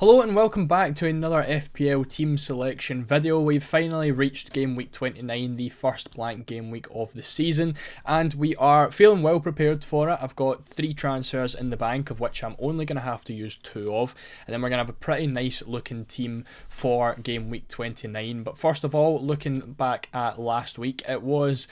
Hello and welcome back to another FPL team selection video. We've finally reached game week 29, the first blank game week of the season, and we are feeling well prepared for it. I've got 3 transfers in the bank, of which I'm only going to have to use 2 of, and then we're going to have a pretty nice looking team for game week 29. But first of all, looking back at last week, it was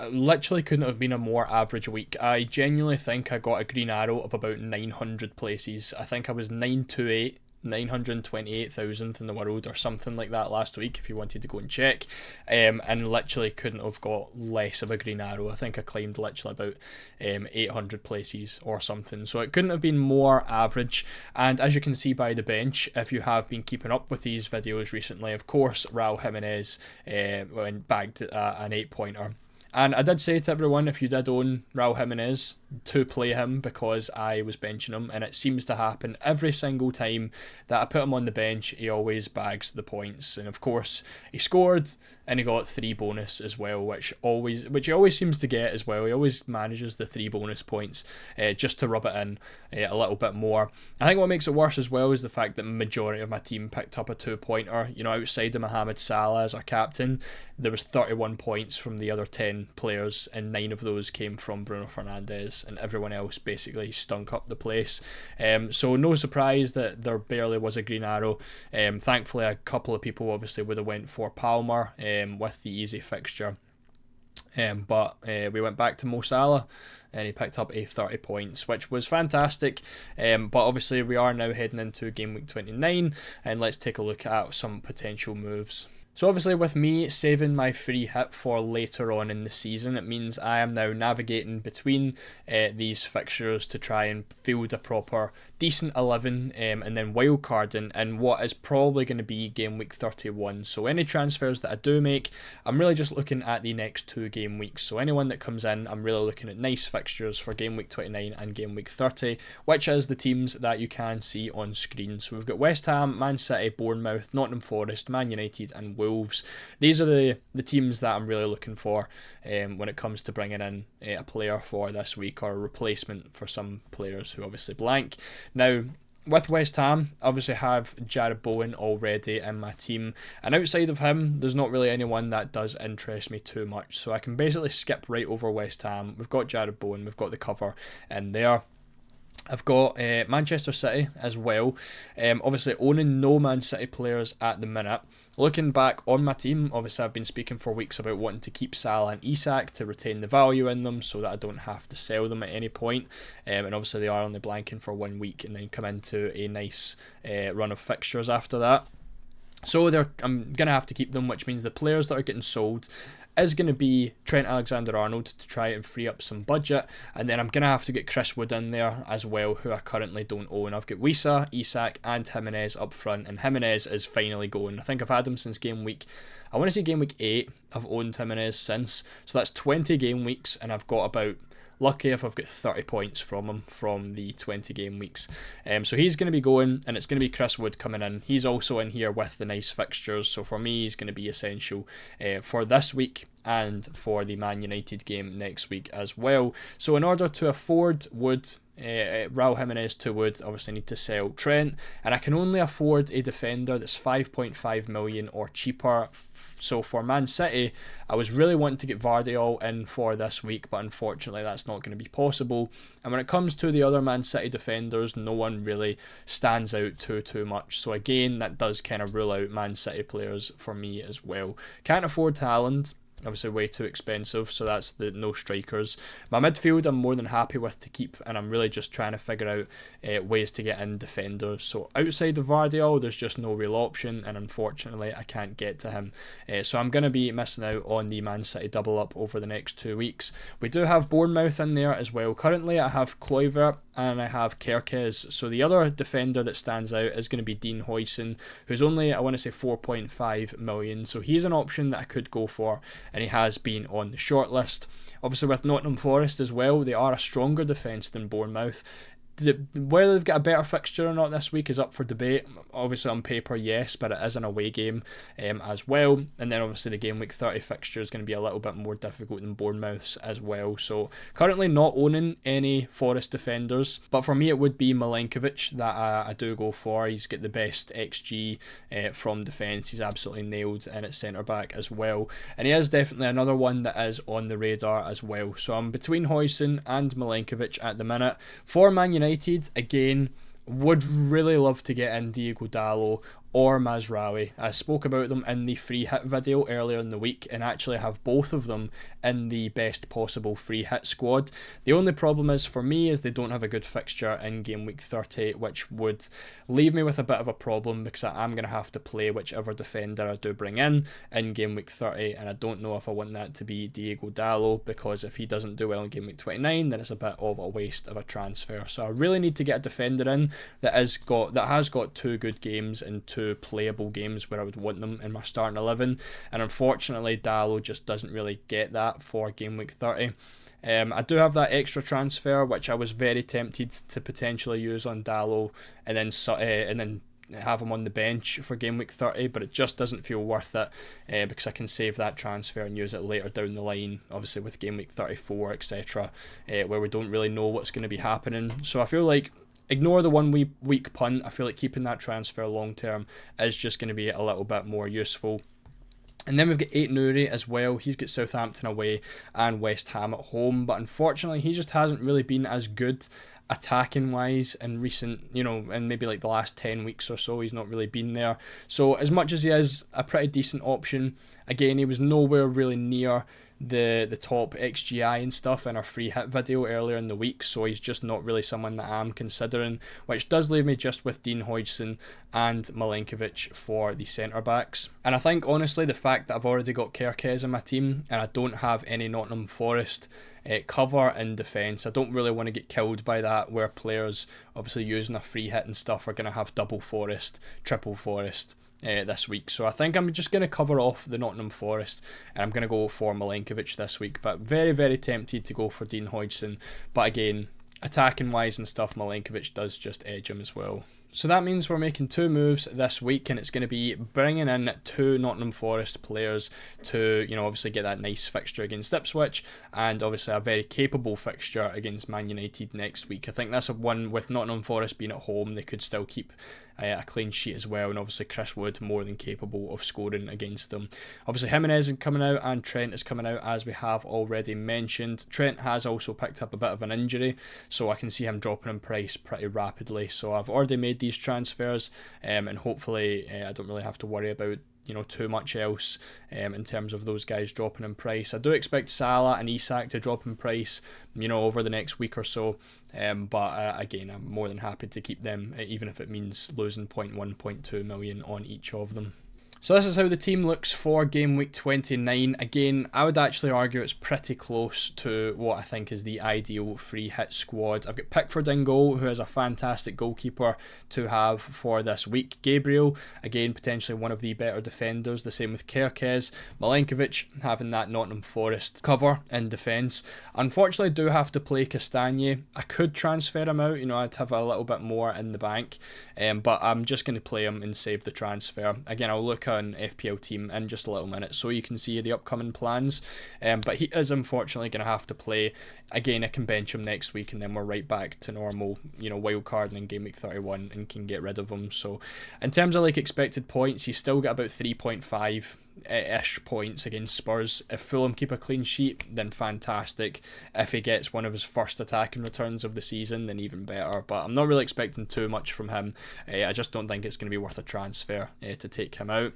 literally couldn't have been a more average week. I genuinely think I got a green arrow of about 900 places. I think I was 928,000th in the world or something like that last week, if you wanted to go and check, and literally couldn't have got less of a green arrow. I think I claimed literally about 800 places or something, so it couldn't have been more average. And as you can see by the bench, if you have been keeping up with these videos recently, of course Raul Jimenez bagged an 8-pointer. And I did say to everyone, if you did own Raul Jimenez, to play him because I was benching him, and it seems to happen every single time that I put him on the bench. He always bags the points, and of course he scored and he got 3 bonus as well, which he always seems to get as well. He always manages the 3 bonus points just to rub it in a little bit more. I think what makes it worse as well is the fact that the majority of my team picked up a 2-pointer. You know, outside of Mohamed Salah as our captain, there was 31 points from the other 10 players, and 9 of those came from Bruno Fernandes, and everyone else basically stunk up the place. So no surprise that there barely was a green arrow. Thankfully, a couple of people obviously would have went for Palmer with the easy fixture. But we went back to Mo Salah and he picked up a 30 points, which was fantastic. But obviously we are now heading into game week 29, and let's take a look at some potential moves. So obviously with me saving my free hit for later on in the season, it means I am now navigating between these fixtures to try and field a proper decent 11 and then wildcarding in what is probably going to be game week 31. So any transfers that I do make, I'm really just looking at the next 2 game weeks. So anyone that comes in, I'm really looking at nice fixtures for game week 29 and game week 30, which is the teams that you can see on screen. So we've got West Ham, Man City, Bournemouth, Nottingham Forest, Man United and Wolves. These are the teams that I'm really looking for when it comes to bringing in a player for this week, or a replacement for some players who obviously blank. Now, with West Ham, I obviously have Jared Bowen already in my team, and outside of him, there's not really anyone that does interest me too much, so I can basically skip right over West Ham. We've got Jared Bowen, we've got the cover in there. I've got Manchester City as well. Obviously owning no Man City players at the minute. Looking back on my team, obviously I've been speaking for weeks about wanting to keep Salah and Isak to retain the value in them so that I don't have to sell them at any point. And obviously they are only blanking for 1 week and then come into a nice run of fixtures after that. So I'm going to have to keep them, which means the players that are getting sold is going to be Trent Alexander-Arnold to try and free up some budget, and then I'm going to have to get Chris Wood in there as well, who I currently don't own. I've got Wissa, Isak and Jimenez up front, and Jimenez is finally going. I think I've had him since game week, I want to say game week 8, I've owned Jimenez since, so that's 20 game weeks, and I've got about, lucky if I've got 30 points from him from the 20 game weeks. So he's going to be going, and it's going to be Chris Wood coming in. He's also in here with the nice fixtures, so for me he's going to be essential for this week and for the Man United game next week as well. So in order to afford Wood, Raul Jimenez to Wood, obviously need to sell Trent, and I can only afford a defender that's 5.5 million or cheaper. So for Man City, I was really wanting to get Vardiol in for this week, but unfortunately that's not going to be possible. And when it comes to the other Man City defenders, no one really stands out too much. So again, that does kind of rule out Man City players for me as well. Can't afford Haaland. Obviously way too expensive, so that's the no strikers. My midfield I'm more than happy with to keep, and I'm really just trying to figure out ways to get in defenders. So outside of Vardiol, there's just no real option, and unfortunately I can't get to him. So I'm going to be missing out on the Man City double up over the next 2 weeks. We do have Bournemouth in there as well. Currently I have Kluivert and I have Kerkez. So the other defender that stands out is going to be Dean Huijsen, who's only, I want to say, 4.5 million. So he's an option that I could go for, and he has been on the shortlist. Obviously with Nottingham Forest as well, they are a stronger defence than Bournemouth. Whether they've got a better fixture or not this week is up for debate. Obviously on paper, yes, but it is an away game as well. And then obviously the game week 30 fixture is going to be a little bit more difficult than Bournemouth's as well. So currently not owning any Forest defenders, but for me it would be Milenkovic that I do go for. He's got the best XG from defence. He's absolutely nailed in at centre back as well, and he is definitely another one that is on the radar as well. So I'm between Huijsen and Milenkovic at the minute. For Man United, again, would really love to get in Diogo Dalot or Mazraoui. I spoke about them in the free hit video earlier in the week and actually have both of them in the best possible free hit squad. The only problem is for me is they don't have a good fixture in game week 30, which would leave me with a bit of a problem because I'm going to have to play whichever defender I do bring in game week 30, and I don't know if I want that to be Diogo Dalot, because if he doesn't do well in game week 29 then it's a bit of a waste of a transfer. So I really need to get a defender in that has got 2 good games and 2 playable games where I would want them in my starting 11, and unfortunately Dalot just doesn't really get that for game week 30. I do have that extra transfer which I was very tempted to potentially use on Dalot and then have him on the bench for game week 30, but it just doesn't feel worth it because I can save that transfer and use it later down the line, obviously with game week 34 etc, where we don't really know what's going to be happening. So I feel like ignore the 1 week punt. I feel like keeping that transfer long term is just going to be a little bit more useful. And then we've got Aït-Nouri as well. He's got Southampton away and West Ham at home, but unfortunately he just hasn't really been as good attacking wise in recent, in maybe like the last 10 weeks or so. He's not really been there. So as much as he is a pretty decent option, again, he was nowhere really near the top XGI and stuff in our free hit video earlier in the week, so he's just not really someone that I'm considering, which does leave me just with Dean Huijsen and Milenkovic for the centre backs. And I think honestly the fact that I've already got Kerkez in my team and I don't have any Nottingham Forest cover in defence, I don't really want to get killed by that, where players obviously using a free hit and stuff are going to have double Forest, triple Forest this week. So I think I'm just going to cover off the Nottingham Forest and I'm going to go for Milenkovic this week, but very, very tempted to go for Dean Huijsen. But again, attacking wise and stuff, Milenkovic does just edge him as well. So that means we're making 2 moves this week, and it's going to be bringing in 2 Nottingham Forest players to, obviously get that nice fixture against Ipswich, and obviously a very capable fixture against Man United next week. I think that's a one with Nottingham Forest being at home, they could still keep a clean sheet as well, and obviously Chris Wood more than capable of scoring against them. Obviously Jimenez is coming out and Trent is coming out, as we have already mentioned. Trent has also picked up a bit of an injury, so I can see him dropping in price pretty rapidly. So I've already made these transfers, and hopefully I don't really have to worry about too much else in terms of those guys dropping in price. I do expect Salah and Isak to drop in price over the next week or so, but again, I'm more than happy to keep them, even if it means losing 0.1, 0.2 million on each of them. So this is how the team looks for game week 29. Again, I would actually argue it's pretty close to what I think is the ideal free hit squad. I've got Pickford in goal, who is a fantastic goalkeeper to have for this week. Gabriel, again, potentially one of the better defenders. The same with Kerkez. Milenkovic having that Nottingham Forest cover in defence. Unfortunately, I do have to play Castagne. I could transfer him out, I'd have a little bit more in the bank, but I'm just going to play him and save the transfer. Again, I'll look on FPL team in just a little minute so you can see the upcoming plans, but he is unfortunately going to have to play. Again, I can bench him next week and then we're right back to normal, wild carding in game week 31 and can get rid of him. So in terms of expected points, he's still got about 3.5 ish points against Spurs. If Fulham keep a clean sheet, then fantastic. If he gets one of his first attacking returns of the season, then even better, but I'm not really expecting too much from him. I just don't think it's going to be worth a transfer to take him out.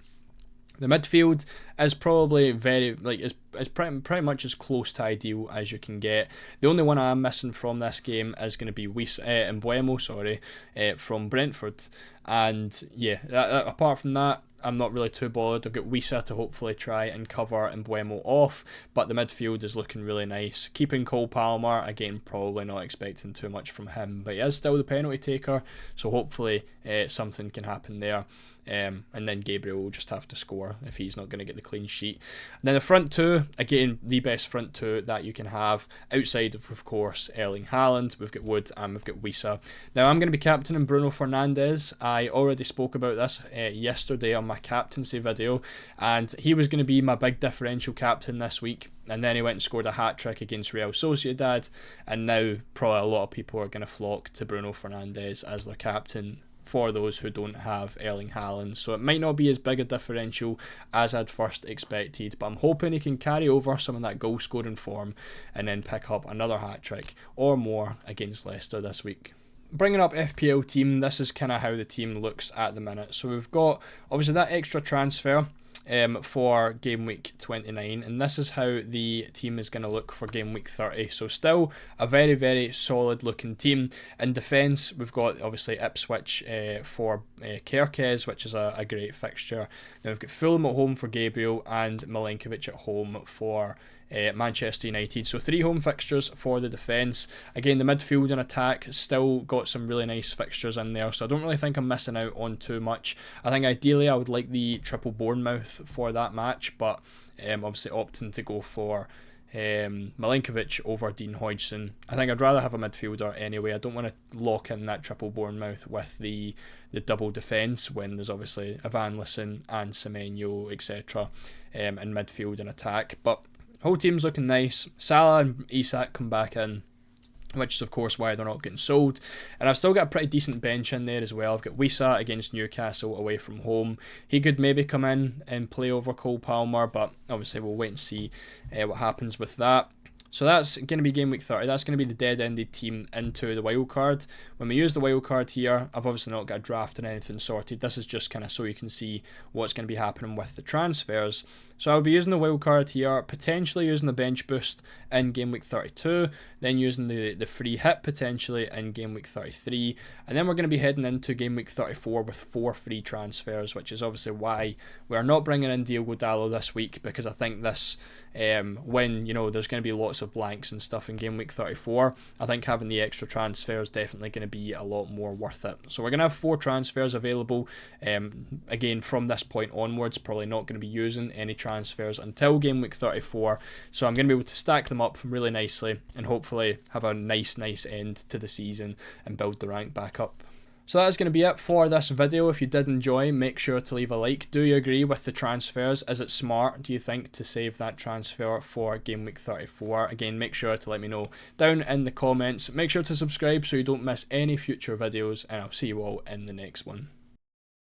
The midfield is probably is pretty much as close to ideal as you can get. The only one I'm missing from this game is going to be Mbeumo, from Brentford. And yeah, apart from that, I'm not really too bothered. I've got Wisa to hopefully try and cover and Buemo off, but the midfield is looking really nice. Keeping Cole Palmer, again, probably not expecting too much from him, but he is still the penalty taker, so hopefully something can happen there. And then Gabriel will just have to score if he's not going to get the clean sheet. And then the front two, again, the best front two that you can have, outside of course, Erling Haaland. We've got Wood and we've got Wisa. Now, I'm going to be captaining Bruno Fernandes. I already spoke about this yesterday on my captaincy video, and he was going to be my big differential captain this week. And then he went and scored a hat-trick against Real Sociedad, and now probably a lot of people are going to flock to Bruno Fernandes as their captain, for those who don't have Erling Haaland. So it might not be as big a differential as I'd first expected, but I'm hoping he can carry over some of that goal scoring form and then pick up another hat-trick or more against Leicester this week. Bringing up FPL team, this is kind of how the team looks at the minute. So we've got obviously that extra transfer for game week 29, and this is how the team is going to look for game week 30. So still a very, very solid looking team. In defence, we've got obviously Ipswich for Kerkez, which is a great fixture. Now we've got Fulham at home for Gabriel and Milenkovic at home for Manchester United. So 3 home fixtures for the defence. Again, the midfield and attack still got some really nice fixtures in there, so I don't really think I'm missing out on too much. I think ideally I would like the triple Bournemouth for that match, but obviously opting to go for Milenkovic over Dean Hodgson. I think I'd rather have a midfielder anyway. I don't want to lock in that triple Bournemouth with the double defence when there's obviously Evan Lisson and Semenyo, etc. In midfield and attack. But whole team's looking nice. Salah and Isak come back in, which is of course why they're not getting sold. And I've still got a pretty decent bench in there as well. I've got Wisa against Newcastle away from home. He could maybe come in and play over Cole Palmer, but obviously we'll wait and see what happens with that. So that's going to be game week 30. That's going to be the dead-ended team into the wild card. When we use the wild card here, I've obviously not got a draft and anything sorted. This is just kind of so you can see what's going to be happening with the transfers. So I'll be using the wild card here, potentially using the bench boost in game week 32, then using the free hit potentially in game week 33, and then we're going to be heading into game week 34 with 4 free transfers, which is obviously why we're not bringing in Diogo Dalot this week, because I think this, when there's going to be lots of blanks and stuff in game week 34, I think having the extra transfer is definitely going to be a lot more worth it. So we're going to have 4 transfers available. Again, from this point onwards, probably not going to be using any transfers until game week 34, so I'm going to be able to stack them up really nicely and hopefully have a nice end to the season and build the rank back up. So that's going to be it for this video. If you did enjoy, make sure to leave a like. Do you agree with the transfers? Is it smart, do you think, to save that transfer for game week 34? Again, make sure to let me know down in the comments. Make sure to subscribe so you don't miss any future videos, and I'll see you all in the next one.